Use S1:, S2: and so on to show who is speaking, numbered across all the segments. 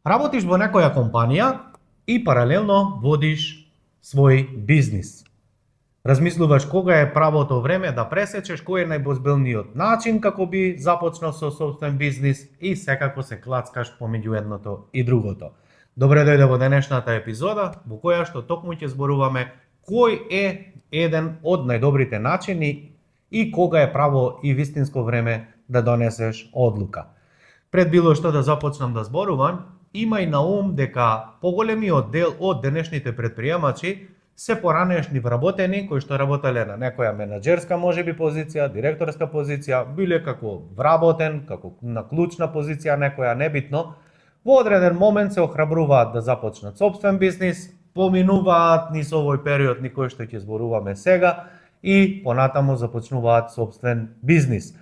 S1: Работиш во некоја компанија и паралелно водиш свој бизнис. Размислуваш кога е правото време да пресечеш, кој е најбозбилниот начин како би започнал со собствен бизнис и секако се клацкаш помеѓу едното и другото. Добре дојде во денешната епизода, во која што токму ќе зборуваме кој е еден од најдобрите начини и кога е право и вистинско време да донесеш одлука. Пред било што да започнам да зборувам, имај на ум дека поголемиот дел од денешните предприемачи се поранешни вработени кои што работеле на некоја менаџерска можеби позиција, директорска позиција, биле како вработен, како на клучна позиција некоја, небитно, во одреден момент се охрабруваат да започнат собствен бизнис, поминуваат низ овој период ни кој што ќе зборуваме сега и понатаму започнуваат собствен бизнис.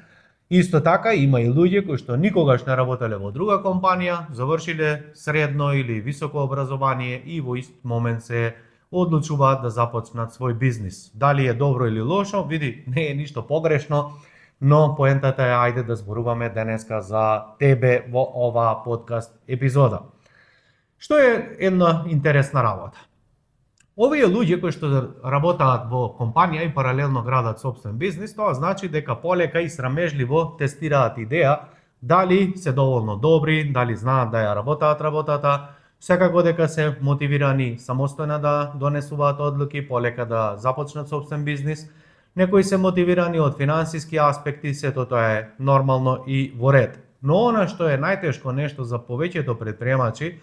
S1: Исто така има и луѓе кои што никогаш не работеле во друга компанија, завршиле средно или високо образование и во ист момент се одлучуваат да започнат свој бизнис. Дали е добро или лошо, види, не е ништо погрешно, но поентата е ајде да зборуваме денеска за тебе во оваа подкаст епизода. Што е една интересна работа? Овие луѓе кои што работаат во компанија и паралелно градат собствен бизнис, тоа значи дека полека и срамежливо тестираат идеја дали се доволно добри, дали знаат да ја работаат работата, секако дека се мотивирани самостојно да донесуваат одлуки, полека да започнат собствен бизнис. Некои се мотивирани од финансиски аспекти, сето тоа е нормално и во ред. Но она што е најтешко нешто за повеќето предприемачи,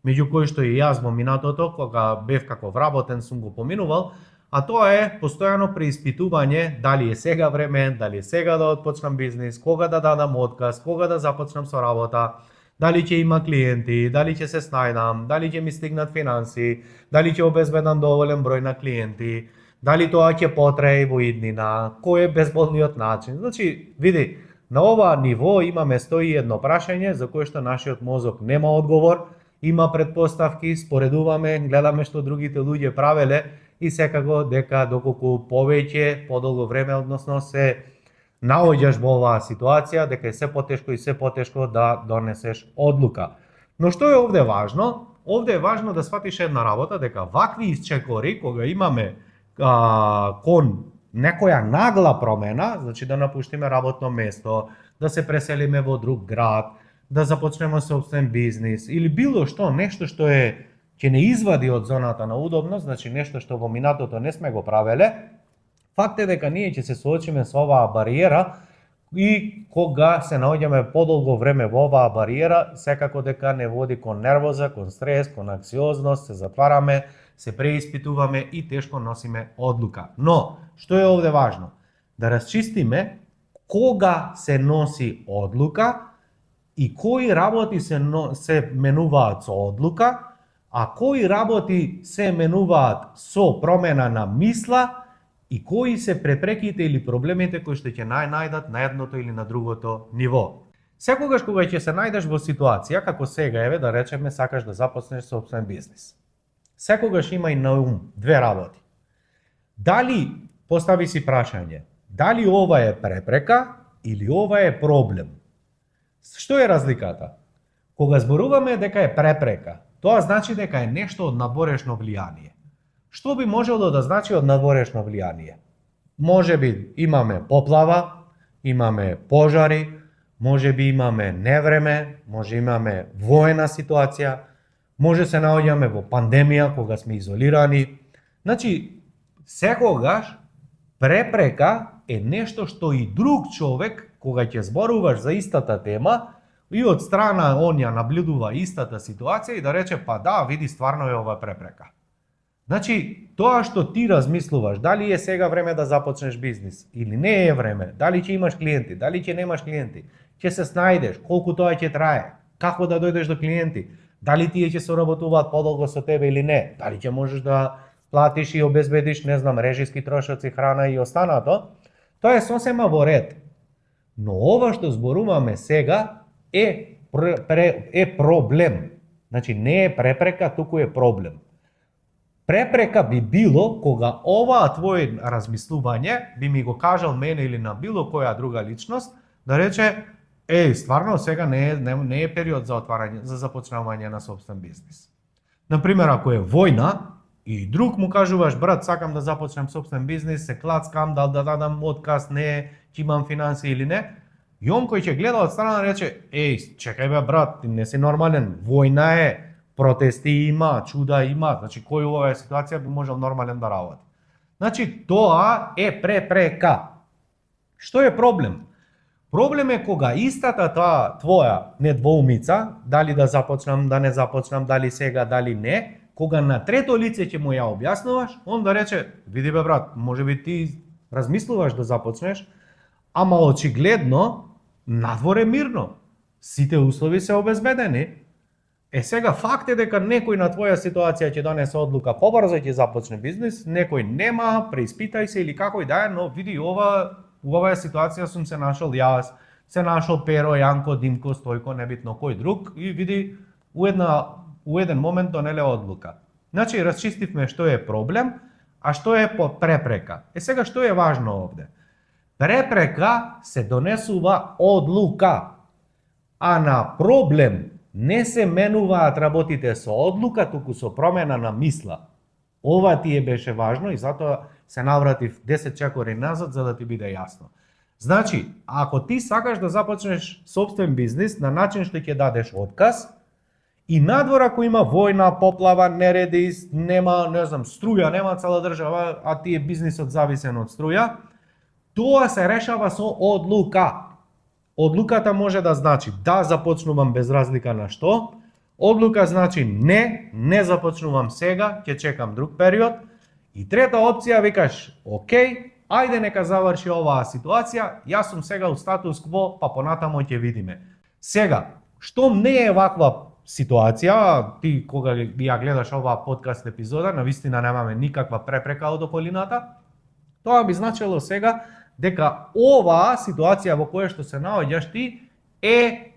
S1: меѓу кои што и јас во минатото, кога бев како вработен, сум го поминувал, а тоа е постојано преиспитување дали е сега време, дали е сега да отпочнам бизнис, кога да дадам отказ, кога да започнам со работа, дали ќе има клиенти, дали ќе се снајдам, дали ќе ми стигнат финанси, дали ќе обезбедам доволен број на клиенти, дали тоа ќе потрае во иднина, кој е безболниот начин. Значи, види, на ова ниво имаме 101 прашање за кое што нашиот мозок нема одговор, има предпоставки, споредуваме, гледаме што другите луѓе правеле и секако дека доколку повеќе, подолго време, односно се наоѓаш во оваа ситуација, дека е се потешко и се потешко да донесеш одлука. Но што е овде важно? Овде е важно да сватиш една работа, дека вакви исчекори, кога имаме кон некоја нагла промена, значи да напуштиме работно место, да се преселиме во друг град, да започнеме собствен бизнис или било што, нешто што ќе не извади од зоната на удобност, значи нешто што во минатото не сме го правеле, факт е дека ние ќе се соочиме со оваа бариера и кога се наоѓаме подолго време во оваа бариера, секако дека не води кон нервоза, кон стрес, кон анксиозност, се затвараме, се преиспитуваме и тешко носиме одлука. Но, што е овде важно? Да расчистиме кога се носи одлука и кои работи се менуваат со одлука, а кои работи се менуваат со промена на мисла и кои се препреките или проблемите кои што ќе најдат на едното или на другото ниво. Секогаш кога ќе се најдеш во ситуација, како сега еве да речеме сакаш да започнеш собствен бизнис, секогаш имај на ум две работи. Дали, постави си прашање, дали ова е препрека или ова е проблем? Што е разликата? Кога зборуваме дека е препрека, тоа значи дека е нешто од надворешно влијание. Што би можело да значи од надворешно влијание? Можеби имаме поплава, имаме пожари, можеби имаме невреме, може имаме воена ситуација, може се наоѓаме во пандемија кога сме изолирани. Значи, секогаш препрека е нешто што и друг човек, кога ќе зборуваш за истата тема, и од страна он ја наблюдува истата ситуација и да рече, па да, види, стварно е ова препрека. Значи, тоа што ти размислуваш, дали е сега време да започнеш бизнис или не е време, дали ќе имаш клиенти, дали ќе немаш клиенти, ќе се снајдеш, колку тоа ќе трае, како да дојдеш до клиенти, дали тие ќе соработуваат подолго со тебе или не, дали ќе можеш да платиш и обезбедиш, не знам, режиски трошоци, храна и останато, тоа е сосема во ред. Но ова што зборуваме сега е проблем. Значи не е препрека, туку е проблем. Препрека би било кога оваа твое размислување би ми го кажал мене или на било која друга личност, да рече, Стварно сега не е период за отварање, за започнување на собствен бизнис. Например, ако е војна и друг му кажуваш, брат, сакам да започнем собствен бизнис, се клацкам, да дадам отказ, не, ќе имам финансии или не, и он кој ќе гледа од страна рече, чекај бе брат, ти не си нормален, војна е, протести има, чуда има, значи кој во оваа ситуација би можел нормален да работи. Значи тоа е препрека. Што е проблем? Проблем е кога истата таа твоја недвоумица, дали да започнам, да не започнам, дали сега, дали не, кога на трето лице ќе му ја објаснуваш, он да рече, види бе брат, можеби ти размислуваш да започнеш, ама очигледно надвор е мирно. Сите услови се обезбедени. Сега факт е дека некој на твоја ситуација ќе донесе одлука побрзо и ќе започне бизнис, некој нема, преиспитај се или како и да е, но види оваа ситуација сум се нашол јас, се нашол Перо, Јанко, Димко, Стојко, небитно кој друг и види у еден момент донеле одлука. Значи расчистивме што е проблем, а што е препрека. Сега што е важно овде? Препрека се донесува одлука, а на проблем не се менуваат работите со одлука, туку со промена на мисла. Ова ти беше важно и затоа се навратив 10 чекори назад за да ти биде јасно. Значи, ако ти сакаш да започнеш собствен бизнис на начин што ќе дадеш отказ и надвор ако има војна, поплава, нереди, нема, струја, нема цела држава, а ти е бизнисот зависен од струја, тоа се решава со одлука. Одлуката може да значи да започнувам без разлика на што, одлука значи не започнувам сега, ќе чекам друг период, и трета опција викаш, окей, ајде нека заврши оваа ситуација, јас сум сега у статус кво, па понатамо ќе видиме. Сега, што не е ваква ситуација, ти кога ја гледаш оваа подкаст епизода, навистина немаме никаква препрека од околината, тоа би значило сега дека оваа ситуација во која што се наоѓаш ти е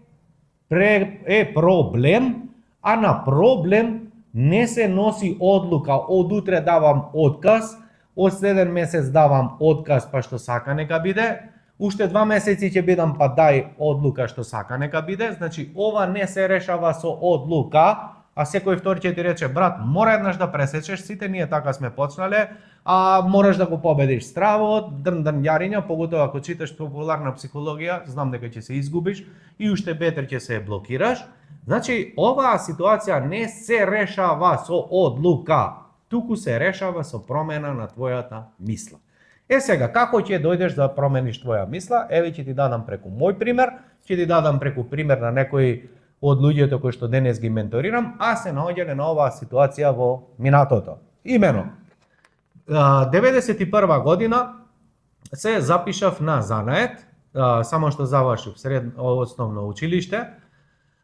S1: проблем, а на проблем не се носи одлука, од утре давам отказ, од следен месец давам отказ, па што сака нека биде, уште 2 месеци ќе бидам, па дај одлука што сака нека биде, значи ова не се решава со одлука, а секој втор ќе ти рече, брат, мора еднаш да пресечеш, сите ние така сме почнале, а мораш да го победиш стравот, дрн јариња, поготоа ако читаш популарна психологија, знам дека ќе се изгубиш и уште бетер ќе се блокираш. Значи, оваа ситуација не се решава со одлука, туку се решава со промена на твојата мисла. Сега, како ќе дојдеш да промениш твоја мисла? Еве ќе ти дадам преку мој пример, ќе ти дадам преку пример на некои од луѓето кои што денес ги менторирам, а се наоѓале на оваа ситуација во минатото. Имено, 91 година се запишав на занает, само што завршив основно училиште.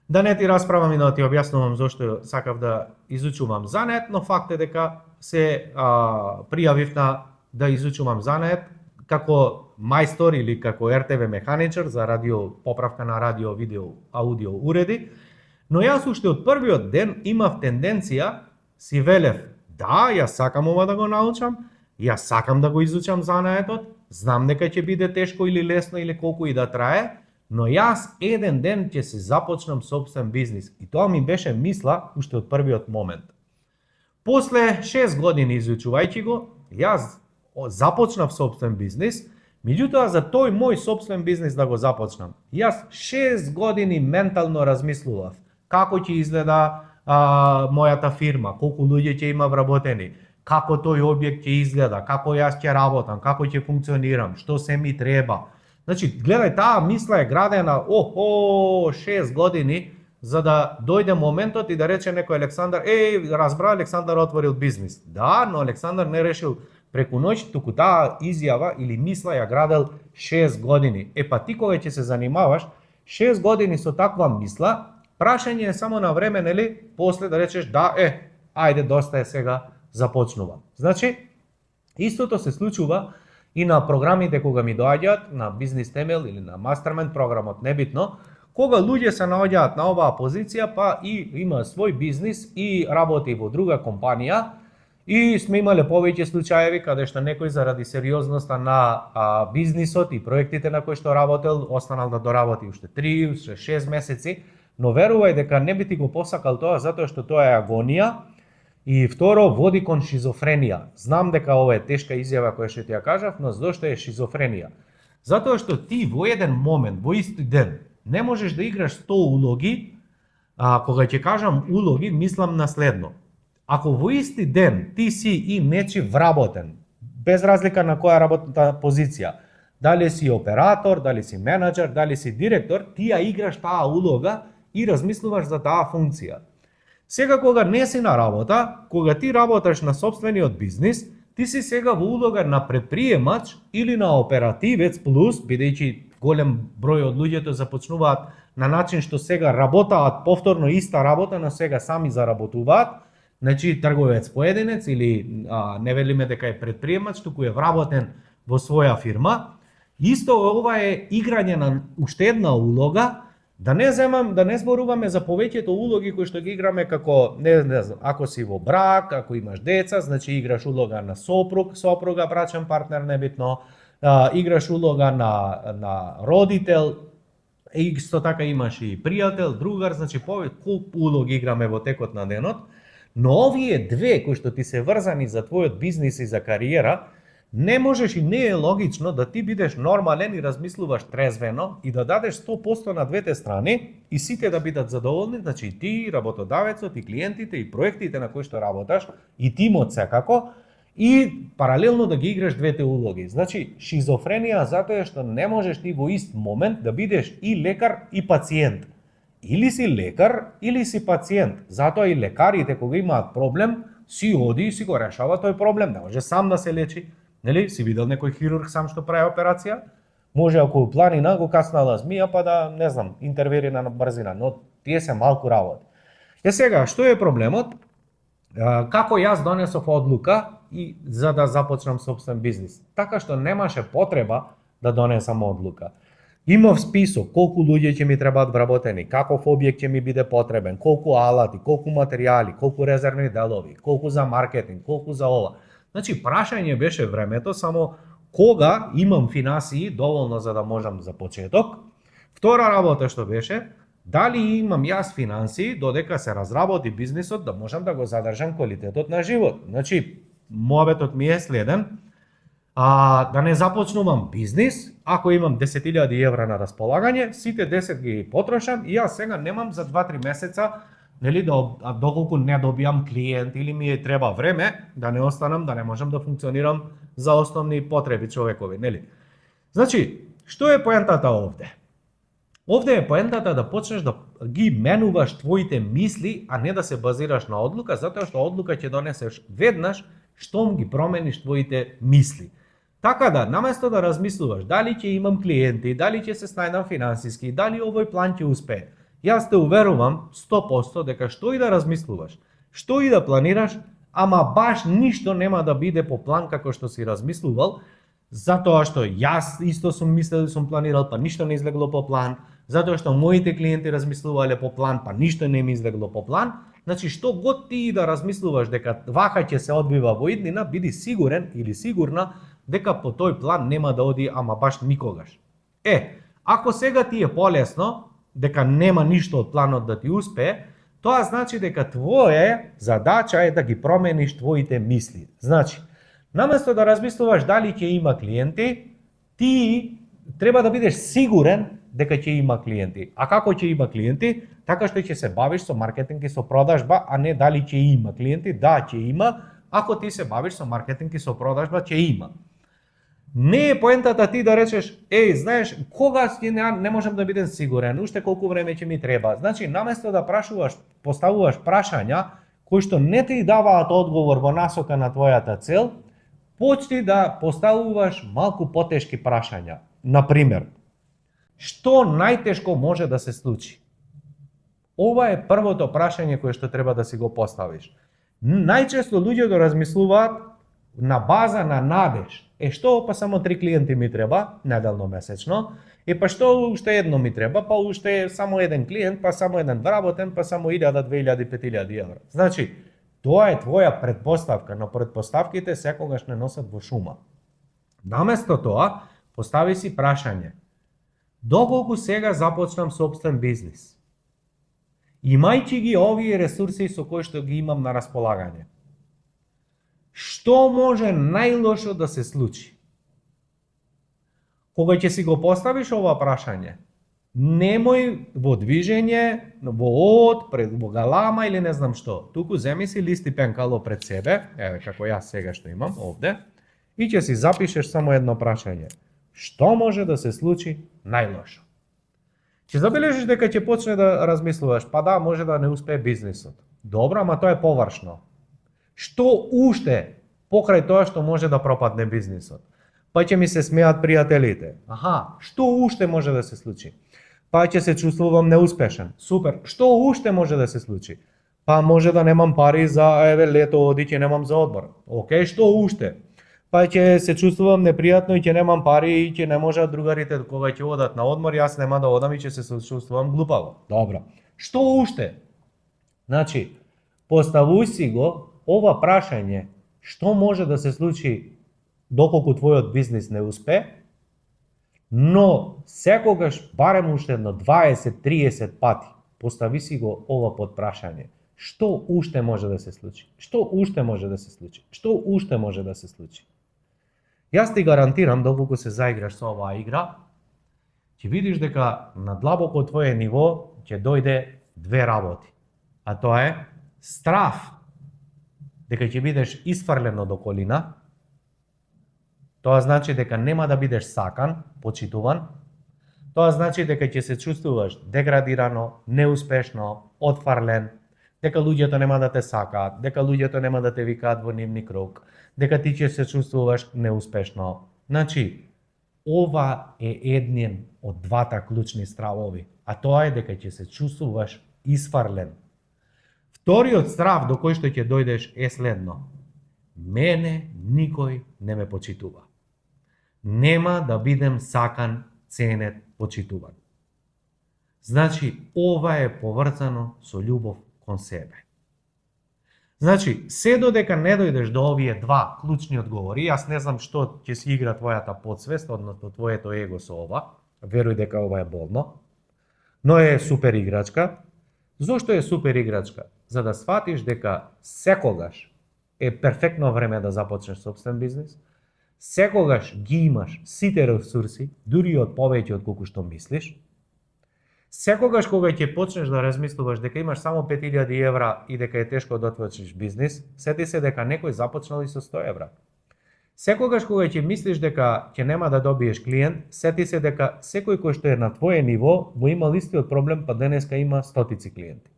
S1: Да не ти расправам и да ти објаснувам зошто сакав да изучувам занает, но факт е дека се пријавив на да изучувам занает како мајстор или како РТВ механичар за поправка на радио, видео, аудио уреди, но јас уште од првиот ден имав тенденција, си велев, да, јас сакам ова да го научам, јас сакам да го изучам занаетот, знам дека ќе биде тешко или лесно или колку и да трае, но јас еден ден ќе се започнам собствен бизнис. И тоа ми беше мисла уште од првиот момент. После 6 години изучувајќи го, јас започнав собствен бизнис, меѓутоа за тој мој собствен бизнис да го започнам, јас 6 години ментално размислував како ќе изгледа мојата фирма, колку луѓе ќе има вработени, како тој објект ќе изгледа, како јас ќе работам, како ќе функционирам, што се ми треба. Значи, гледај, таа мисла е градена 6 години за да дојде моментот и да рече некој Александар, разбра, Александар отворил бизнис. Да, но Александар не решил преку ноќ, туку таа изјава или мисла ја градел 6 години. Па ти кога ќе се занимаваш 6 години со таква мисла, прашање е само на време, нели, после да речеш да, ајде доста е сега, започнувам. Значи, истото се случува и на програмите кога ми доаѓаат на бизнис темел или на мастермен програмот, небитно, кога луѓе се наоѓаат на оваа позиција, па и има свој бизнис и работи во друга компанија, И сме имале повеќе случаеви каде што некој заради сериозноста на бизнисот и проектите на кои што работел, останал да доработи уште 3, уште 6 месеци, но верувај дека не би ти го посакал тоа затоа што тоа е агонија и второ води кон шизофренија. Знам дека ова е тешка изјава која што ти ја кажав, но зошто е шизофренија? Затоа што ти во еден момент, во исти ден, не можеш да играш 100 улоги, кога ќе кажам улоги, мислам на следно. Ако во исти ден ти си и нечи вработен, без разлика на која работна позиција, дали си оператор, дали си менаџер, дали си директор, ти ја играш таа улога и размислуваш за таа функција. Сега кога не си на работа, кога ти работаш на сопствениот бизнис, ти си сега во улога на предприемач или на оперативец плюс, бидејќи голем број од луѓето започнуваат на начин што сега работаат повторно иста работа, но сега сами заработуваат, значи трговец поединец или не велиме дека е предприемач, туку е вработен во своја фирма. Исто ова е играње на уште една улога, да не зборуваме за повеќето улоги кои што ги играме како не знам, ако си во брак, ако имаш деца, значи играш улога на сопруга, брачен партнер, небитно, играш улога на родител, исто така имаш и пријател, другар, значи колку улоги играме во текот на денот, но овие две кои што ти се врзани за твојот бизнис и за кариера, не можеш и не е логично да ти бидеш нормален и размислуваш трезвено и да дадеш 100% на двете страни и сите да бидат задоволни, значи и ти, работодавецот, и клиентите, и проектите на кои што работаш, и тимот секако, и паралелно да ги играш двете улоги. Значи, шизофренија затоа што не можеш ти во ист момент да бидеш и лекар и пациент. Или си лекар, или си пациент. Затоа и лекарите кога имаат проблем, си оди и си го решава тој проблем. Не може сам да се лечи. Нели? Си видел некој хирург сам што прави операција? Може ако у планина го каснала змија па да, не знам, интервенира на брзина, но тие се малку работи. Сега, што е проблемот? Како јас донесов одлука и за да започнам собствен бизнис? Така што немаше потреба да донесам одлука. Имав список колку луѓе ќе ми требаат вработени, каков објект ќе ми биде потребен, колку алати, колку материјали, колку резервни делови, колку за маркетинг, колку за ова. Значи, прашање беше времето само кога имам финансии доволно за да можам за почеток. Втора работа што беше, дали имам јас финансии додека се разработи бизнисот да можам да го задржам квалитетот на живот. Значи, мојабетот ми е следен, да не започнувам бизнис, ако имам 10.000 евра на располагање, сите 10 ги потрошам и јас сега немам за 2-3 месеца, нели, доколку не добијам клиент или ми е треба време, да не останам, да не можам да функционирам за основни потреби човекови, нели? Значи, што е поентата овде? Овде е поентата да почнеш да ги менуваш твоите мисли, а не да се базираш на одлука, затоа што одлука ќе донесеш веднаш штом ги промениш твоите мисли. Така да, наместо да размислуваш дали ќе имам клиенти, дали ќе се снајдам финансиски, дали овој план ќе успее, јас те уверувам 100% дека што и да размислуваш, што и да планираш, ама баш ништо нема да биде по план како што си размислувал, затоа што јас исто сум мислел и сум планирал, па ништо не излегло по план, затоа што моите клиенти размислувале по план, па ништо не ми излегло по план. Значи, што год ти да размислуваш дека вака ќе се одбива во иднина, биди сигурен или сигурна дека по тој план нема да оди ама баш никогаш. Ако сега ти е полесно, дека нема ништо од планот да ти успее, тоа значи дека твоја задача е да ги промениш твоите мисли. Значи, наместо да размислуваш дали ќе има клиенти, ти треба да бидеш сигурен дека ќе има клиенти. А како ќе има клиенти? Така што ќе се бавиш со маркетинг и со продажба, а не дали ќе има клиенти. Да, ќе има. Ако ти се бавиш со маркетинг и со продажба, ќе има. Не е поентата ти да речеш, знаеш, кога не можам да бидам сигурен, уште колку време ќе ми треба. Значи, наместо да поставуваш прашања кои што не ти даваат одговор во насока на твојата цел, почни да поставуваш малку потешки прашања. Например, што најтешко може да се случи? Ова е првото прашање кое што треба да си го поставиш. Најчесто луѓето размислуваат на база на надеж. Што, па само 3 клиенти ми треба, неделно месечно, па што уште едно ми треба, па уште само еден клиент, па само еден вработен, па само 1000, 2000, 5000 евра. Значи, Тоа е твоја претпоставка, но претпоставките секогаш не носат во шума. Наместо тоа, постави си прашање. Доколку сега започнам сопствен бизнис? Имајќи ги овие ресурси со кои што ги имам на располагање, што може најлошо да се случи? Кога ќе си го поставиш ова прашање, немој во движење, во од, во галама или не знам што. Туку земи си лист и пенкало пред себе, еве како јас сега што имам овде, и ќе си запишеш само едно прашање. Што може да се случи најлошо? Ќе забележиш дека ќе почне да размислуваш, па да, може да не успее бизнисот. Добро, ама тоа е површно. Што уште покрај тоа што може да пропадне бизнисот? Па ќе ми се смеат пријателите. Аха, што уште може да се случи? Па ќе се чувствувам неуспешен. Супер. Што уште може да се случи? Па може да немам пари за лето оди, ќе немам за одмор. Океј, што уште? Па ќе се чувствувам непријатно и ќе немам пари и ќе не можат другарите кога ќе одат на одмор, јас нема да одам и ќе се чувствувам глупаво. Добро. Што уште? Значи, поставуј си го ова прашање, што може да се случи доколку твојот бизнис не успе, но секогаш барем уште едно 20-30 пати постави си го ова подпрашање. Што уште може да се случи? Што уште може да се случи? Што уште може да се случи? Јас ти гарантирам, доколку се заиграш со оваа игра, ќе видиш дека на длабоко твое ниво ќе дојде две работи. А тоа е страв дека ќе бидеш исфрлен од околина. Тоа значи дека нема да бидеш сакан, почитуван. Тоа значи дека ќе се чувствуваш деградирано, неуспешно, отфрлен, дека луѓето нема да те сакаат, дека луѓето нема да те викаат во нивни круг, дека ти ќе се чувствуваш неуспешно. Значи, ова е еден од двата клучни стравови, а тоа е дека ќе се чувствуваш исфрлен. Вториот страв до кој што ќе дојдеш е следно. Мене никој не ме почитува. Нема да бидем сакан, ценет, почитуван. Значи, ова е поврзано со љубов кон себе. Значи, се додека не дојдеш до овие два клучни одговори, јас не знам што ќе си игра твојата подсвест, односно твоето его со ова, веруј дека ова е болно, но е супер играчка. Зошто е супер играчка? За да сватиш дека секогаш е перфектно време да започнеш сопствен бизнис, секогаш ги имаш сите ресурси, дури од повеќе од колку што мислиш. Секогаш кога ќе почнеш да размислуваш дека имаш само 5000 евра и дека е тешко да отвориш бизнис, сети се дека некој започнал и со 100 евра. Секогаш кога ќе мислиш дека ќе нема да добиеш клиент, сети се дека секој кој што е на твое ниво го имал истиот проблем, па денеска има стотици клиенти.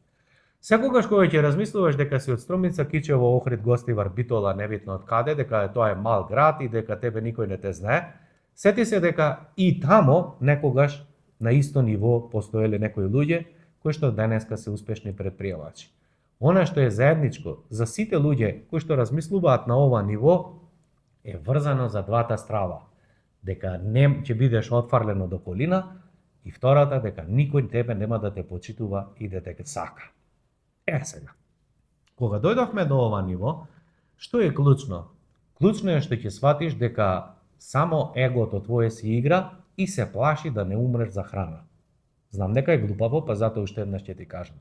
S1: Секогаш кога ќе размислуваш дека си од Струмица, Кичево, Охрид, Гостивар, Битола, небитно од каде, дека тоа е мал град и дека тебе никој не те знае, сети се дека и тамо некогаш на исто ниво постоеле некои луѓе кои што денеска се успешни претприемачи. Она што е заедничко за сите луѓе кои што размислуваат на ова ниво е врзано за двата страва. Дека не ќе бидеш отфрлен од околина и втората дека никој тебе нема да те почитува и да те сака. Сега. Кога дојдовме до ова ниво, што е клучно? Клучно е што ќе сватиш дека само егото твое си игра и се плаши да не умреш за храна. Знам дека е глупаво, па затоа уште еднаш ќе ти кажам.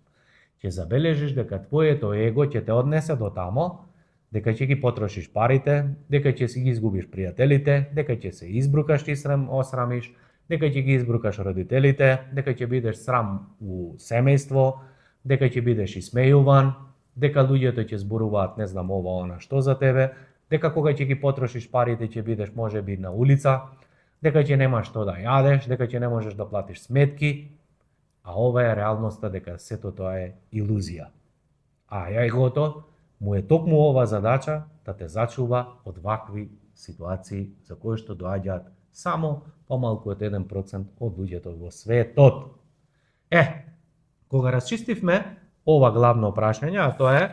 S1: Ќе забележиш дека твоето его ќе те однесе до тамо, дека ќе ги потрошиш парите, дека ќе си ги изгубиш пријателите, дека ќе се избрукаш и осрамиш, дека ќе ги избрукаш родителите, дека ќе бидеш срам у семејство, дека ќе бидеш исмејуван, дека луѓето ќе зборуваат не знам ова она што за тебе, дека кога ќе ги потрошиш парите ќе бидеш можеби на улица, дека ќе немаш што да јадеш, дека ќе не можеш да платиш сметки, а ова е реалноста дека сето тоа е илузија. А егото му е токму ова задача да те зачува од вакви ситуации за кои што доаѓаат само помалку од 1% од луѓето во светот. Кога расчистивме ова главно прашање, а тоа е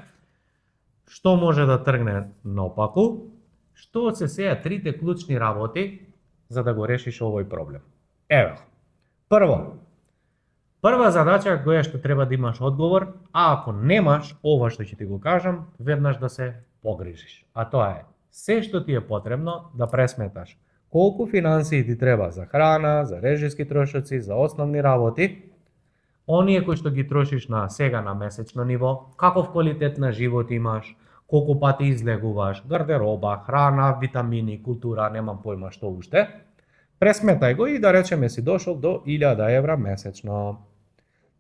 S1: што може да тргне наопаку, што се сеја трите клучни работи за да го решиш овој проблем. Прво Прва задача која што треба да имаш одговор, а ако немаш ова што ќе ти го кажам, веднаш да се погрижиш. А тоа е, се што ти е потребно да пресметаш колку финансии ти треба за храна, за режиски трошоци, за основни работи, оние кои што ги трошиш на сега на месечно ниво, каков квалитет на живот имаш, колку пати излегуваш, гардероба, храна, витамини, култура, немам појма што уште, пресметај го и да речеме си дошол до 1000 евра месечно.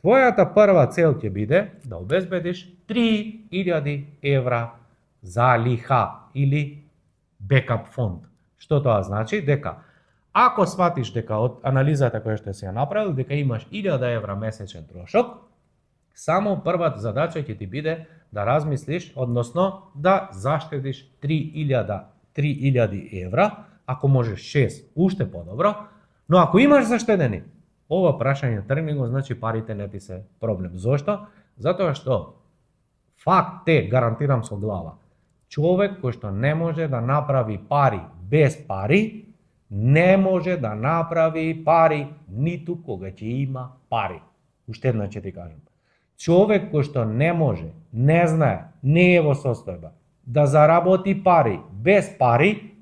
S1: Твојата прва цел ќе биде да обезбедиш 3000 евра залиха или бекап фонд. Што тоа значи? Дека ако сватиш дека од анализата која што си ја направил, дека имаш 1000 евра месечен трошок, само првата задача ќе ти биде да размислиш, односно да заштедиш 3000 евра, ако можеш 6, уште подобро, но ако имаш заштедени, ова прашање тргни го, значи парите не ти се проблем. Зошто? Затоа што факт е, гарантирам со глава, човек кој што не може да направи пари без пари, не може да направи пари ниту кога ќе има пари. Уште една ќе ти кажам. Човек кој што не може, не знае, не е во состојба да заработи пари без пари,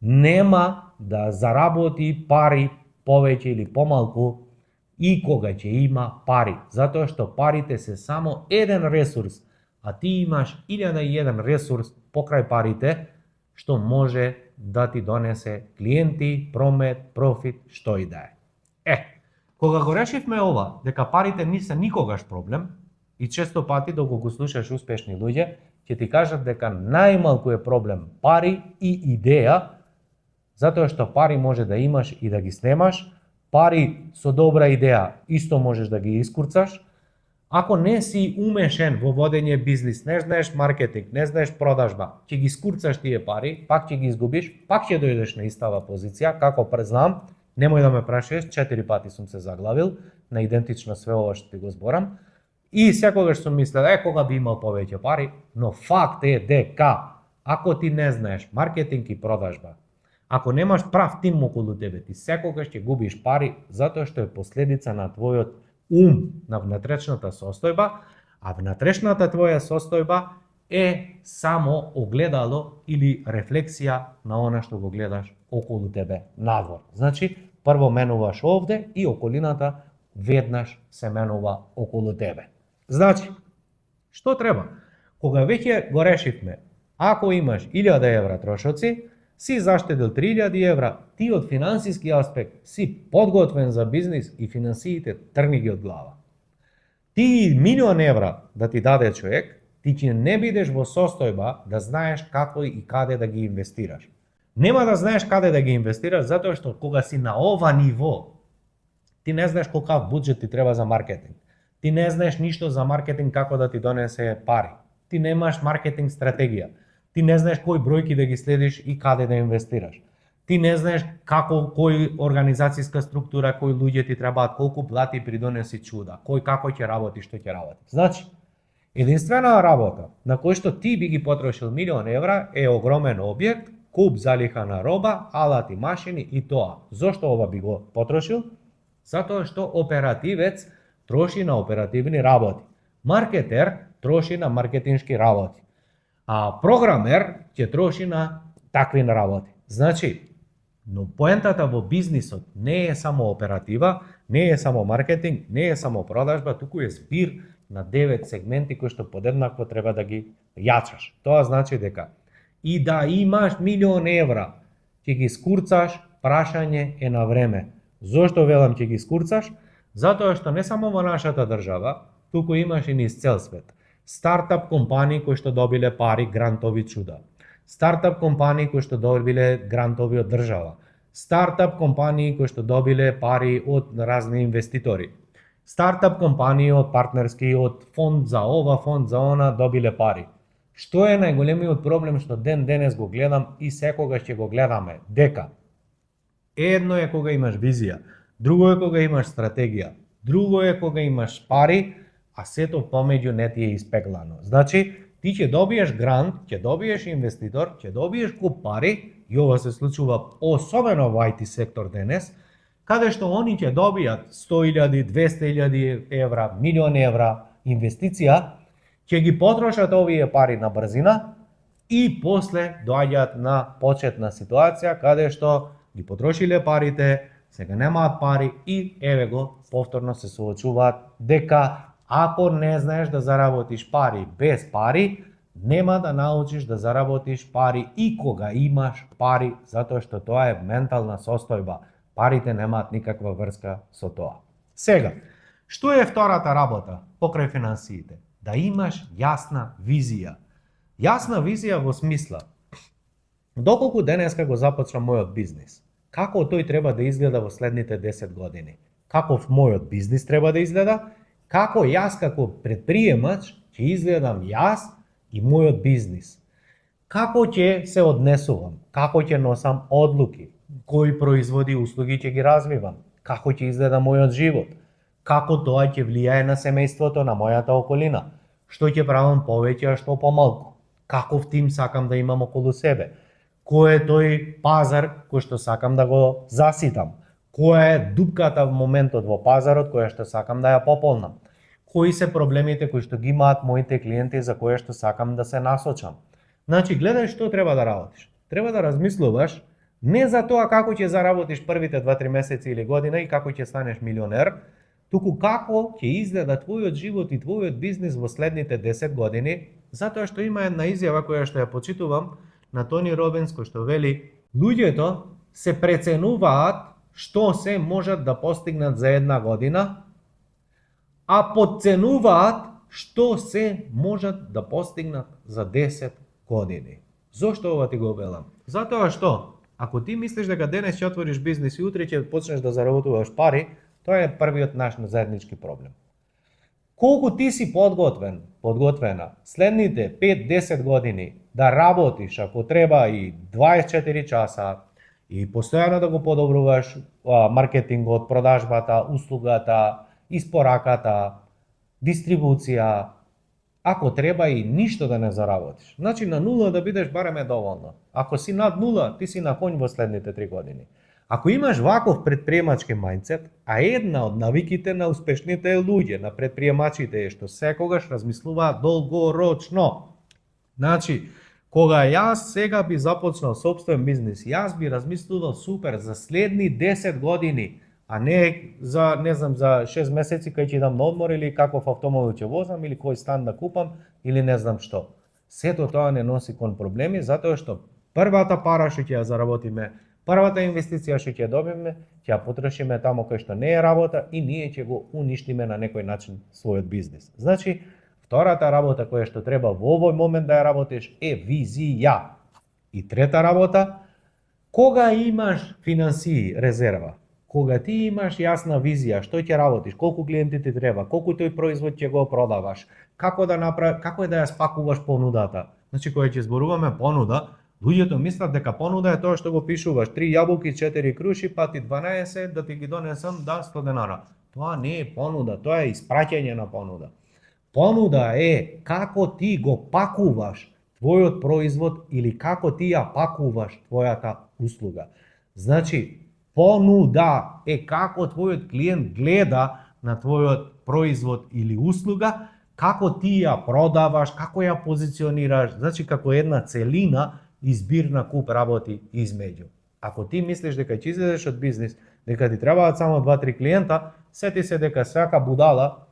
S1: нема да заработи пари повеќе или помалку и кога ќе има пари. Затоа што парите се само еден ресурс, а ти имаш 1001 ресурс покрај парите, што може да ти донесе клиенти, промет, профит, што и да е. Кога го решивме ова, дека парите не се никогаш проблем, и често пати доколку го слушаш успешни луѓе, ќе ти кажат дека најмалку е проблем пари и идеја, затоа што пари може да имаш и да ги снемаш, пари со добра идеја исто можеш да ги искурцаш. Ако не си умешен во водење бизнис, не знаеш маркетинг, не знаеш продажба, ќе ги скурцаш тие пари, пак ќе ги изгубиш, пак ќе дојдеш на истава позиција, како знам, немој да ме прашаш, 4 пати сум се заглавил на идентично све ова што ти го зборам. И секогаш сум мислел, кога би имал повеќе пари, но факт е дека ако ти не знаеш маркетинг и продажба, ако немаш прав тим околу тебе, ти секогаш ќе губиш пари, затоа што е последица на твојот на внатрешната состојба, а внатрешната твоја состојба е само огледало или рефлексија на она што го гледаш околу тебе надвор. Значи, прво менуваш овде и околината веднаш се менува околу тебе. Значи, што треба? Кога веќе го решивме, ако имаш 1000 евра трошоци, си заштедил 3000 евра, ти од финансиски аспект си подготвен за бизнис и финансиите тргни ги од глава. Ти 1.000.000 евра да ти даде човек, ти ќе не бидеш во состојба да знаеш како и каде да ги инвестираш. Нема да знаеш каде да ги инвестираш, затоа што кога си на ова ниво, ти не знаеш колкав буџет ти треба за маркетинг. Ти не знаеш ништо за маркетинг како да ти донесе пари. Ти немаш маркетинг стратегија. Ти не знаеш кои бројки да ги следиш и каде да инвестираш. Ти не знаеш кој организацијска структура, кои луѓе ти требаат, колку плати придонеси чуда, кој како ќе работи, што ќе работи. Значи, единствена работа на кој што ти би ги потрошил 1.000.000 евра е огромен објект, куп залиха на роба, алати, машини и тоа. Зошто ова би го потрошил? Затоа што оперативец троши на оперативни работи. Маркетер троши на маркетиншки работи. А програмер ќе троши на такви работи. Значи, но поентата во бизнисот не е само оператива, не е само маркетинг, не е само продажба, туку е збир на 9 сегменти кои што подеднакво треба да ги јачаш. Тоа значи дека и да имаш 1.000.000 евра, ќе ги скурцаш, прашање е на време. Зошто велам ќе ги скурцаш? Затоа што не само во нашата држава, туку имаш и низ цел свет. Стартап компании кои што добиле пари, грантови чуда. Стартап компании кои што добиле грантови од држава. Стартап компании кои што добиле пари од разни инвеститори. Стартап компании од партнерски, од фонд за ова, фонд за она добиле пари. Што е најголемиот проблем што ден денес го гледам и секогаш ќе го гледаме? Дека едно е кога имаш визија, друго е кога имаш стратегија, друго е кога имаш пари, а сето помеѓу не ти е испеглано. Значи, ти ќе добиеш грант, ќе добиеш инвеститор, ќе добиеш куп пари, и ова се случува особено во IT сектор денес, каде што они ќе добијат 100.000, 200.000 евра, милион евра инвестиција, ќе ги потрошат овие пари на брзина и после доаѓаат на почетна ситуација каде што ги потрошиле парите, сега немаат пари и еве го повторно се соочуваат дека ако не знаеш да заработиш пари без пари, нема да научиш да заработиш пари и кога имаш пари, затоа што тоа е ментална состојба. Парите немаат никаква врска со тоа. Сега, што е втората работа покрај финансиите? Да имаш јасна визија. Јасна визија во смисла, доколку денеска го започнам мојот бизнис, како тој треба да изгледа во следните 10 години? Каков мојот бизнис треба да изгледа? Како јас како предприемач ќе изгледам јас и мојот бизнис? Како ќе се однесувам? Како ќе носам одлуки? Кои производи и услуги ќе ги развивам? Како ќе изгледа мојот живот? Како тоа ќе влијае на семејството, на мојата околина? Што ќе правам повеќе, а што помалку? Каков тим сакам да имам околу себе? Кој е тој пазар кој што сакам да го заситам? Која е дупката во моментот во пазарот која што сакам да ја пополнам? Кои се проблемите кои што ги имаат моите клиенти за кои што сакам да се насочам? Значи, гледај што треба да работиш. Треба да размислуваш не за тоа како ќе заработиш првите 2-3 месеци или година и како ќе станеш милионер, туку како ќе изгледа твојот живот и твојот бизнис во следните 10 години, затоа што има една изјава која што ја почитувам на Тони Робинс, кој што вели: луѓето се преценуваат што се можат да постигнат за една година, а подценуваат што се можат да постигнат за 10 години. Зошто ова ти го велам? Затоа што, ако ти мислиш дека денес ќе отвориш бизнис и утре ќе почнеш да заработуваш пари, тоа е првиот наш заеднички проблем. Колку ти си подготвена следните 5-10 години да работиш, ако треба и 24 часа, и постојано да го подобруваш маркетингот, продажбата, услугата, испораката, дистрибуција, ако треба и ништо да не заработиш. Значи на нула да бидеш барем е доволно. Ако си над нула, ти си на конј во следните 3 години. Ако имаш ваков предприемачки мајндсет, а една од навиките на успешните луѓе, на предприемачите е што секогаш размислуваат долгорочно. Значи, кога јас сега би започнал собствен бизнис, јас би размислувал супер за следни 10 години, а не за, не знам, за 6 месеци кај ќе идам на одмор или каков автомобил ќе возам или кој стан да купам или не знам што. Сето тоа не носи кон проблеми, затоа што првата пара што ќе ја заработиме, првата инвестиција што ќе ја добиме, ќе ја потрошиме тамо кај што не е работа и ние ќе го уништиме на некој начин својот бизнис. Значи, втората работа која што треба во овој момент да ја работиш е визија. И трета работа, кога имаш финансии, резерва, кога ти имаш јасна визија што ќе работиш, колку клиенти ти треба, колку тој производ ќе го продаваш, како е да ја спакуваш понудата. Значи, кога ќе зборуваме понуда, луѓето мислат дека понуда е тоа што го пишуваш 3 јаболки, 4 круши, пати 12 да ти ги донесам 100 денара. Тоа не е понуда, тоа е испраќање на понуда. Понуда е како ти го пакуваш твојот производ или како ти ја пакуваш твојата услуга. Значи, понуда е како твојот клиент гледа на твојот производ или услуга, како ти ја продаваш, како ја позиционираш, значи како една целина избирна куп работи измеѓу. Ако ти мислиш дека ќе излезеш од бизнис, дека ти требаат само 2-3 клиента, сети се дека сака будала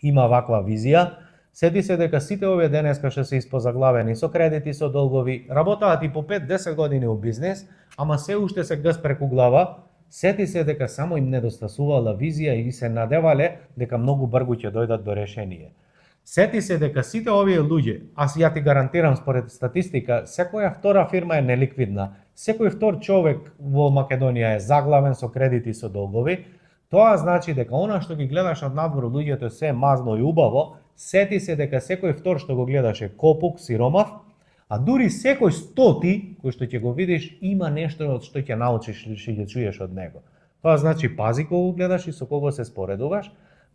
S1: има ваква визија, сети се дека сите овие денеска што се испозаглавени со кредити, со долгови, работаат и по 5-10 години у бизнис, ама се уште се гс преку глава, сети се дека само им недостасувала визија и се надевале дека многу брзо ќе дојдат до решение. Сети се дека сите овие луѓе, ја ти гарантирам според статистика, секоја втора фирма е неликвидна, секој втор човек во Македонија е заглавен со кредити и со долгови, тоа значи дека она што ги гледаш од надвор луѓето се мазно и убаво, сети се дека секој втор што го гледаш е копук, сиромав, а дури секој стоти кој што ќе го видиш има нешто од што ќе научиш или ќе чуеш од него. Тоа значи пази кога гледаш и со кого се споредуваш,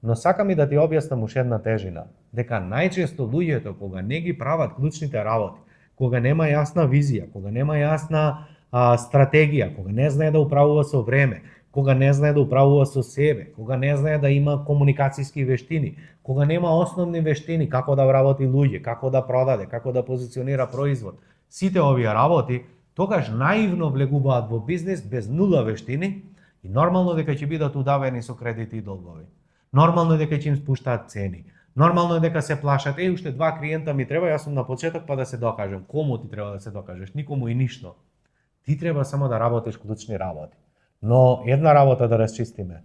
S1: но сакам и да ти објаснам уште една тежина, дека најчесто луѓето кога не ги прават клучните работи, кога нема јасна визија, кога нема јасна стратегија, кога не знае да управува со време, кога не знае да управува со себе, кога не знае да има комуникацијски вештини, кога нема основни вештини како да вработи луѓе, како да продаде, како да позиционира производ, сите овие работи, тогаш наивно влегуваат во бизнис без нула вештини и нормално дека ќе бидат удавени со кредити и долгови. Нормално дека ќе им спуштаат цени. Нормално е дека се плашат, уште 2 клиента ми треба, јас сум на почеток па да се докажам. Кому ти треба да се докажеш? Никому и ништо. Ти треба само да работиш клучни работи. Но една работа да расчистиме.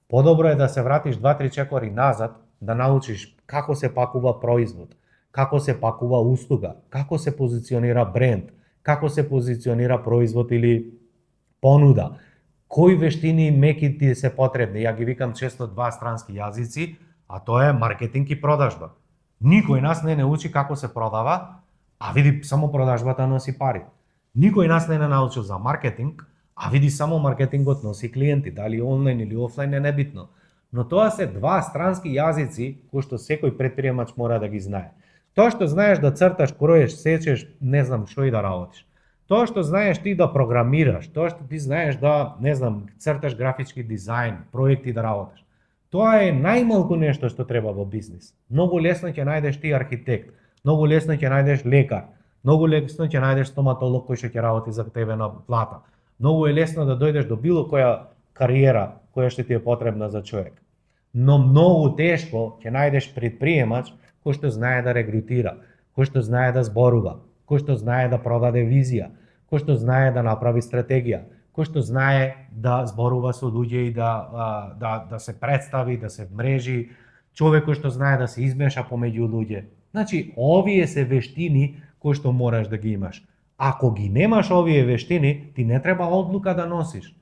S1: Подобро е да се вратиш 2-3 чекори назад, да научиш како се пакува производ, како се пакува услуга, како се позиционира бренд, како се позиционира производ или понуда, кои вештини меки ти се потребни. Ја ги викам често 2 странски јазици, а тоа е маркетинг и продажба. Никој нас не научи како се продава, а види само продажбата носи пари. Никој нас не научил за маркетинг, а види само маркетингот носи клиенти, дали онлайн или офлайн е небитно. Но тоа се 2 странски јазици кои што секој претприемач мора да ги знае. Тоа што знаеш да црташ, кроеш, сечеш, не знам што и да работиш. Тоа што знаеш ти да програмираш, тоа што ти знаеш да, не знам, црташ графички дизајн, проекти да работиш. Тоа е најмалку нешто што треба во бизнис. Многу лесно ќе најдеш ти архитект, многу лесно ќе најдеш лекар, многу лесно ќе најдеш стоматолог кој што ќе работи за тебе на плата. Многу е лесно да дојдеш до било која кариера која што ти е потребна за човек. Но многу тешко ќе најдеш предприемач кој што знае да регрутира, кој што знае да зборува, кој што знае да продаде визија, кој што знае да направи стратегија, кој што знае да зборува со луѓе и да се представи, да се мрежи, човек кој што знае да се измеша помеѓу луѓе. Значи, овие се вештини кои што мораш да ги имаш. Ако ги немаш овие вештини, ти не треба одлука да носиш.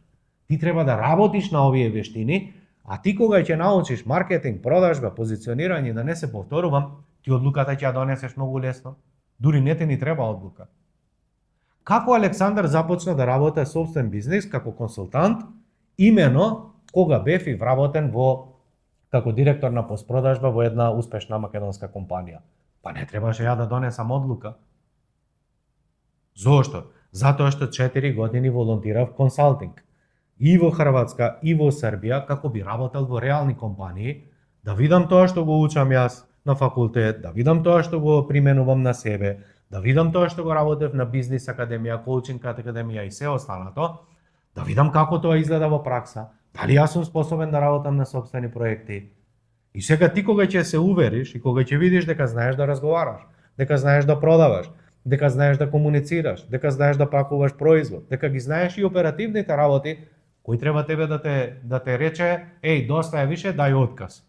S1: Ти треба да работиш на овие вештини, а ти кога ќе научиш маркетинг, продажба, позиционирање, да не се повторувам, ти одлуката ќе ја донесеш многу лесно. Дури не ти ни треба одлука. Како Александар започна да работи собствен бизнис како консултант, именно кога бев и вработен како директор на постпродажба во една успешна македонска компанија. Па не требаше ја да донесам одлука. Зошто? Затоа што 4 години волонтирав консалтинг. И во Хрватска, и во Србија, како би работел во реални компании, да видам тоа што го учам јас на факултет, да видам тоа што го применувам на себе, да видам тоа што го работев на бизнис академија, коучинг академија и се останато, да видам како тоа изгледа во пракса, дали јас сум способен да работам на собствени проекти. И сега ти кога ќе се увериш и кога ќе видиш дека знаеш да разговараш, дека знаеш да продаваш, дека знаеш да комуницираш, дека знаеш да пакуваш производ, дека ги знаеш и оперативните работи, кој треба тебе да те рече, доста е више, дај отказ.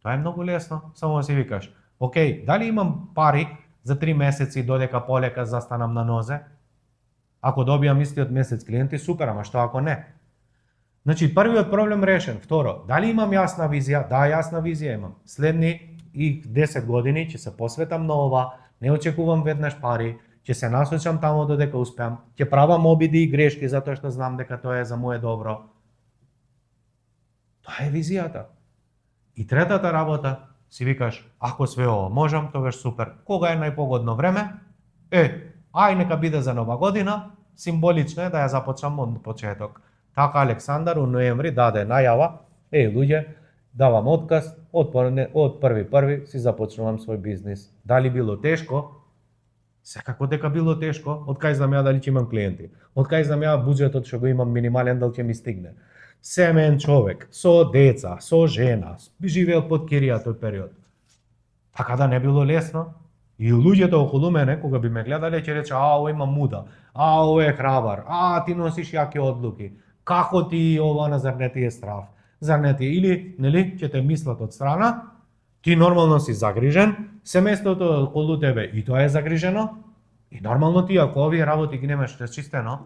S1: Тоа е многу лесно, само да си викаш, окей, дали имам пари за 3 месеци додека полека застанам на нозе? Ако добијам истиот месец клиенти, супер, ама што ако не? Значи, првиот проблем решен. Второ, дали имам јасна визија? Да, јасна визија имам. Следни и 10 години ќе се посветам на ова, не очекувам веднаш пари, ќе се насочам таму додека успеам, ќе правам обиди и грешки затоа што знам дека тоа е за мое добро. Тоа е визијата. И третата работа, си викаш, ако све ово можам, тогаш супер. Кога е најпогодно време? Ај нека биде за Нова година, символично е да ја започнам од почеток. Така Александар у ноември даде најава, луѓе, давам отказ, од 1.1. си започнувам свој бизнис. Дали било тешко? Секако дека било тешко. Од кај знам ја дали ќе имам клиенти? Од кај знам ја буџетот што го имам минимален дали ќе ми стигне? Семен човек, со деца, со жена, живеел под кирија тој период. Така да не било лесно. И луѓето околу мене, кога би ме гледале, ќе рече, ово има муда, ово е храбар, ти носиш јаки одлуки, како ти ова, зар не ти е страв, зар не ти, или, нели, ќе те мислат од страна, ти нормално си загрижен, семејството околу тебе и тоа е загрижено, и нормално ти, ако овие работи ги немаш расчистено,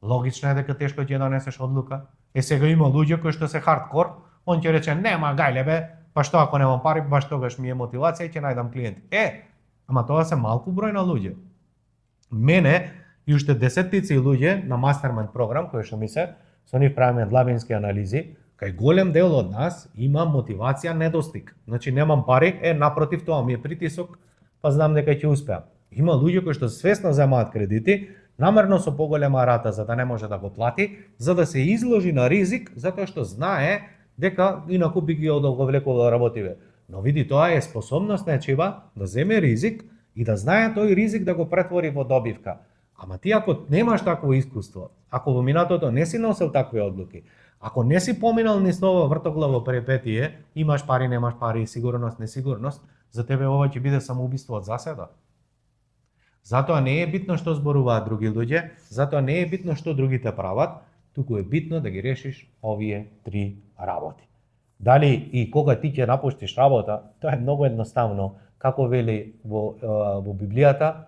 S1: логично е дека тешко ќе донесеш одлука. Сега има луѓе кои што се хардкор, он ќе рече, нема гајле бе, па што ако немам пари, баш тогаш ми е мотивација и ќе најдам клиенти. Ама тоа се малку број на луѓе. Мене и уште десеттици луѓе на мастермајнд програм, кој што ми се, со нив правиме длабински анализи, кај голем дел од нас има мотивација недостиг. Значи немам пари, напротив тоа ми е притисок, па знам дека ќе успеам. Има луѓе кои што свесно земаат кредити, намерно со поголема рата за да не може да го плати, за да се изложи на ризик, затоа што знае дека инаку би ги одолговлекувал да работиве. Но види, тоа е способност нечива да земе ризик и да знае тој ризик да го претвори во добивка. Ама ти ако немаш такво искуство, ако во минатото не си носел такви одлуки, ако не си поминал низ ова вртоглаво перипетие, имаш пари, немаш пари, сигурност, несигурност, за тебе ова ќе биде самоубиство од заседа. Затоа не е битно што зборуваат други луѓе, затоа не е битно што другите прават, туку е битно да ги решиш овие три работи. Дали и кога ти ќе напуштиш работа, тоа е многу едноставно, како вели во Библијата,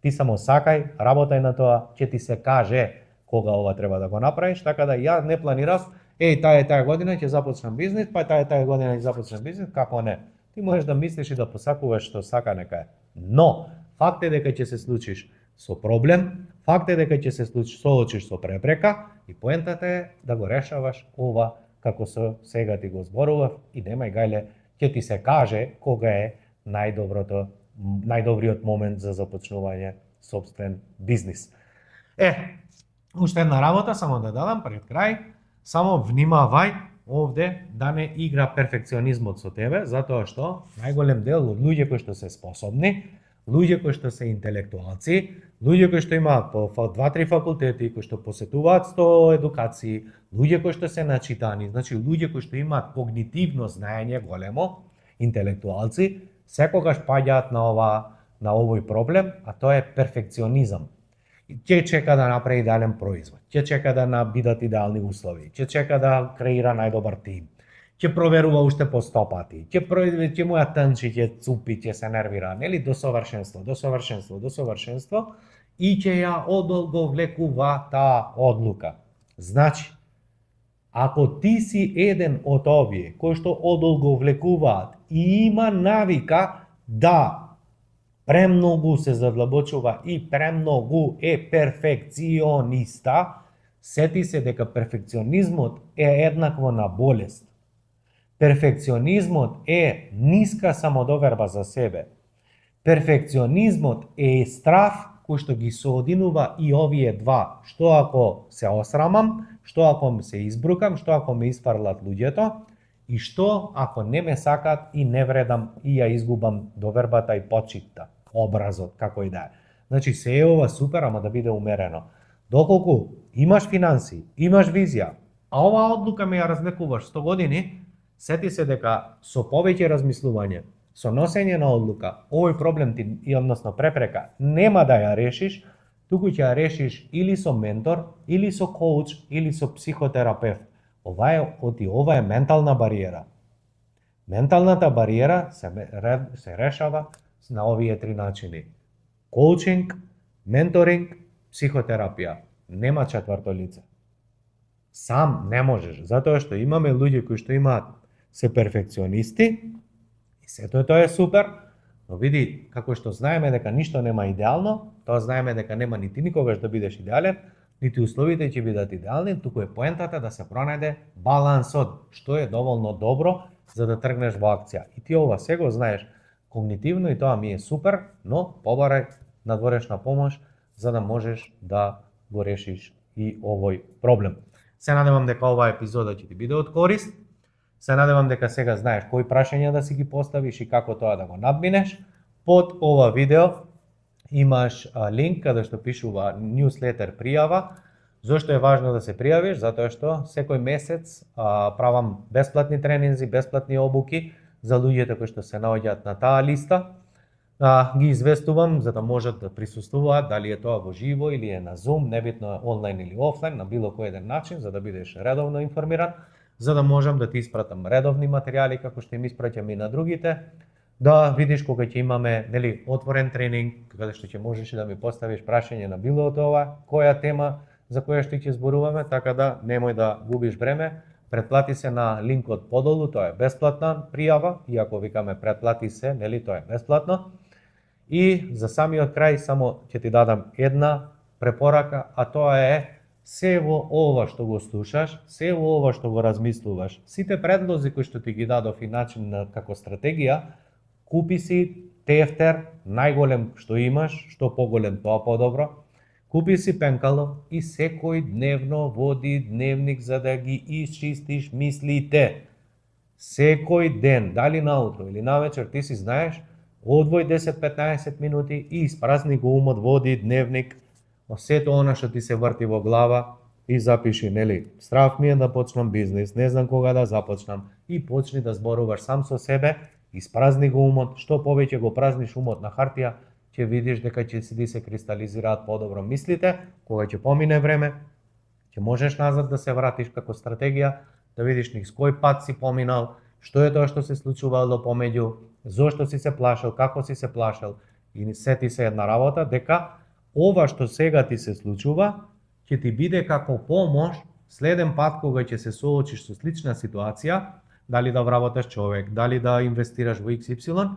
S1: ти само сакај, работај на тоа, ќе ти се каже кога ова треба да го направиш, така да ја не планирав, таа година ќе започнам бизнис, па таа година ќе започнам бизнис, како не. Ти можеш да мислиш и да посакуваш што сака нека е. Но, факт е дека ќе се случиш со проблем, факт е дека ќе се соочиш со препрека и поентата е да го решаваш ова како сега ти го зборував и немај гајле, ќе ти се каже кога е најдобриот момент за започнување собствен бизнис. Уште една работа само да дадам пред крај, само внимавај овде да не игра перфекционизмот со тебе, затоа што најголем дел од луѓе кои што се способни, луѓе кои што се интелектуалци, луѓе кои што имаат по 2-3 факултети, кои што посетуваат 100 едукации, луѓе кои што се начитани, значи луѓе кои што имаат когнитивно знаење големо, интелектуалци, секогаш паѓаат на овој проблем, а тоа е перфекционизам. Ќе чека да направи идеален производ, ќе чека да бидат идеални услови, ќе чека да креира најдобар тим, ќе проверува уште по 100 пати, ќе му ја тнчи, ќе цупи, ќе се нервира, нели, до совршенство и ќе ја одолговлекува таа одлука. Значи, ако ти си еден од овие кои што одолговлекуваат и има навика да премногу се задлабочува и премногу е перфекциониста, сети се дека перфекционизмот е еднакво на болест. Перфекционизмот е ниска самодоверба за себе. Перфекционизмот е страв кој што ги соодинува и овие два. Што ако се осрамам, што ако се избрукам, што ако ме испарлат луѓето и што ако не ме сакат и не вредам и ја изгубам довербата и почитта, образот, како и да е. Значи се е ова супер, ама да биде умерено. Доколку имаш финанси, имаш визија, а оваа одлука ме ја разлекуваш 100 години, сети се дека со повеќе размислување, со носење на одлука, овој проблем ти, и односно препрека, нема да ја решиш, туку ќе ја решиш или со ментор, или со коуч, или со психотерапевт. Ова е ментална бариера. Менталната бариера се решава на овие три начини. Коучинг, менторинг, психотерапија. Нема четврто лице. Сам не можеш, затоа што имаме луѓе кои што имаат се перфекционисти и сето тоа е супер, но види, како што знаеме дека ништо нема идеално, тоа знаеме дека нема нити никогаш да бидеш идеален, нити условите ќе бидат идеални, туку е поентата да се пронајде балансот, што е доволно добро за да тргнеш во акција. И ти ова сега знаеш когнитивно и тоа ми е супер, но побарај надворешна помош за да можеш да го решиш и овој проблем. Се надевам дека оваа епизода ќе ти биде од корист. Се надевам дека сега знаеш кои прашања да си ги поставиш и како тоа да го надминеш. Под ова видео имаш линк каде што пишува newsletter пријава. Зошто е важно да се пријавиш? Затоа што секој месец правам бесплатни тренинзи, бесплатни обуки за луѓето кои што се наоѓаат на таа листа. Ги известувам за да можат да присуствуваат, дали е тоа во живо или е на Zoom, небитно онлайн или офлайн, на било кој еден начин, за да бидеш редовно информиран, за да можам да ти испратам редовни материјали како што им испраќам и на другите, да видиш кога ќе имаме, нели, отворен тренинг, каде што ќе можеш да ми поставиш прашање на било од ова, која тема за која што ќе зборуваме, така да немој да губиш време. Претплати се на линкот подолу, тоа е бесплатна пријава, иако викаме претплати се, нели, тоа е бесплатно. И за самиот крај само ќе ти дадам една препорака, а тоа е се во ова што го слушаш, се во ова што го размислуваш, сите предлози кои што ти ги дадов и начин на како стратегија, купи си тефтер, најголем што имаш, што поголем тоа подобро. Купи си пенкало и секој дневно води дневник за да ги исчистиш мислите. Секој ден, дали наутро или навечер, ти си знаеш, одвој 10-15 минути и испразни го умот, води дневник, сето она што ти се врти во глава и запиши, нели, страв ми е да почнам бизнис, не знам кога да започнам, и почни да зборуваш сам со себе, испразни го умот, што повеќе го празниш умот на хартија, ќе видиш дека ќе ти се кристализираат подобро мислите, кога ќе помине време, ќе можеш назад да се вратиш како стратегија, да видиш низ кој пат си поминал, што е тоа што се случувало помеѓу, зошто си се плашел, како си се плашел, и сети се една работа, дека ова што сега ти се случува, ќе ти биде како помош следен пат кога ќе се соочиш со слична ситуација, дали да вработаш човек, дали да инвестираш во XY,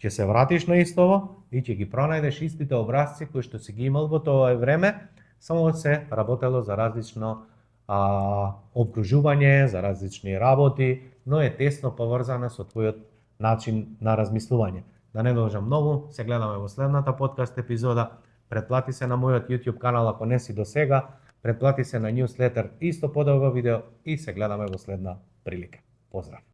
S1: ќе се вратиш на истово и ќе ги пронајдеш истите образци кои што си ги имал во тоа време, само се работело за различно обкружување, за различни работи, но е тесно поврзана со твојот начин на размислување. Да не должам многу, се гледаме во следната подкаст епизода. Претплати се на мојот YouTube канал ако не си до сега, претплати се на newsletter, исто подолго видео, и се гледаме во следна прилика. Поздрав!